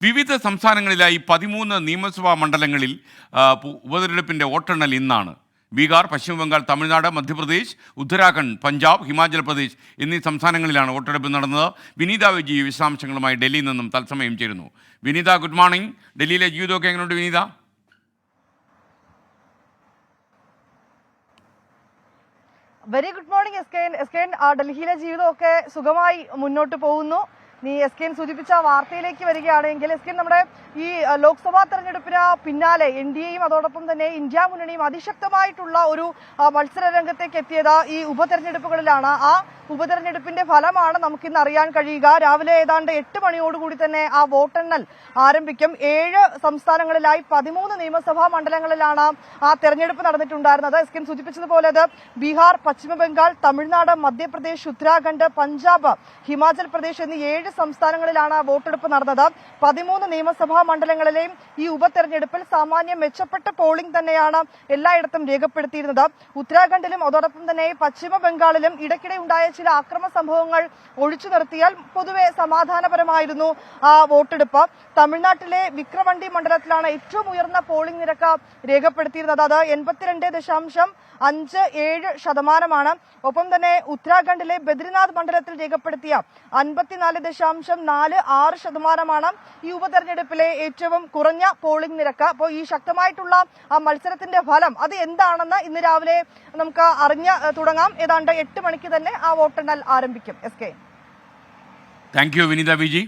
വിവിധ സംസ്ഥാനങ്ങളിലായി 13 നിയമസഭാ മണ്ഡലങ്ങളിൽ ഉപതെരഞ്ഞെടുപ്പിൻ്റെ വോട്ടെണ്ണൽ ഇന്നാണ്. ബീഹാർ, പശ്ചിമബംഗാൾ, തമിഴ്നാട്, മധ്യപ്രദേശ്, ഉത്തരാഖണ്ഡ്, പഞ്ചാബ്, ഹിമാചൽ പ്രദേശ് എന്നീ സംസ്ഥാനങ്ങളിലാണ് വോട്ടെടുപ്പ് നടന്നത്. വിനീത വിജി വിശദാംശങ്ങളുമായി ഡൽഹിയിൽ നിന്നും തത്സമയം ചേരുന്നു. Vineeta, good morning. ഡൽഹിയിലെ ജീവിതമൊക്കെ എങ്ങനെയുണ്ട് Vineeta? Very good morning S K. ഡൽഹിയിലെ ജീവിതമൊക്കെ സുഖമായി മുന്നോട്ട് പോകുന്നു. നീ എസ് കെ സൂചിപ്പിച്ച വാർത്തയിലേക്ക് വരികയാണെങ്കിൽ എസ് കെ, നമ്മുടെ ഈ ലോക്സഭാ തെരഞ്ഞെടുപ്പിന് പിന്നാലെ NDAയും അതോടൊപ്പം തന്നെ ഇന്ത്യ മുന്നണിയും അതിശക്തമായിട്ടുള്ള ഒരു മത്സര രംഗത്തേക്ക് എത്തിയത് ഈ ഉപതെരഞ്ഞെടുപ്പുകളിലാണ്. ആ ഉപതെരഞ്ഞെടുപ്പിന്റെ ഫലമാണ് നമുക്കിന്ന് അറിയാൻ കഴിയുക. രാവിലെ ഏതാണ്ട് 8 മണിയോടുകൂടി തന്നെ ആ വോട്ടെണ്ണൽ ആരംഭിക്കും. 7 സംസ്ഥാനങ്ങളിലായി 13 നിയമസഭാ മണ്ഡലങ്ങളിലാണ് ആ തെരഞ്ഞെടുപ്പ് നടന്നിട്ടുണ്ടായിരുന്നത്. എസ് കെ സൂചിപ്പിച്ചതുപോലെ അത് ബീഹാർ, പശ്ചിമബംഗാൾ, തമിഴ്നാട്, മധ്യപ്രദേശ്, ഉത്തരാഖണ്ഡ്, പഞ്ചാബ്, ഹിമാചൽ പ്രദേശ് എന്നീ 7 സംസ്ഥാനങ്ങളിലാണ് വോട്ടെടുപ്പ് നടന്നത്. 13 നിയമസഭാ മണ്ഡലങ്ങളിലെയും ഈ ഉപതെരഞ്ഞെടുപ്പിൽ സാമാന്യം മെച്ചപ്പെട്ട പോളിംഗ് തന്നെയാണ് എല്ലായിടത്തും രേഖപ്പെടുത്തിയിരുന്നത്. ഉത്തരാഖണ്ഡിലും അതോടൊപ്പം തന്നെ പശ്ചിമ ബംഗാളിലും ഇടയ്ക്കിടെ ഉണ്ടായ ചില അക്രമ സംഭവങ്ങൾ ഒഴിച്ചു നിർത്തിയാൽ പൊതുവെ സമാധാനപരമായിരുന്നു ആ വോട്ടെടുപ്പ്. തമിഴ്നാട്ടിലെ വിക്രവണ്ടി മണ്ഡലത്തിലാണ് ഏറ്റവും ഉയർന്ന പോളിംഗ് നിരക്ക് രേഖപ്പെടുത്തിയിരുന്നത്. അത് 82.57%. ഒപ്പം തന്നെ ഉത്തരാഖണ്ഡിലെ ബദ്രിനാഥ് മണ്ഡലത്തിൽ രേഖപ്പെടുത്തിയ 54.46% ഈ ഉപതെരഞ്ഞെടുപ്പിലെ ഏറ്റവും കുറഞ്ഞ പോളിംഗ് നിരക്ക്. അപ്പോൾ ഈ ശക്തമായിട്ടുള്ള ആ മത്സരത്തിന്റെ ഫലം അത് എന്താണെന്ന് ഇന്ന് രാവിലെ നമുക്ക് അറിഞ്ഞ് തുടങ്ങാം. ഏതാണ്ട് 8 മണിക്ക് തന്നെ ആ വോട്ടെണ്ണൽ ആരംഭിക്കും. S K. Thank you Vineetha Viji.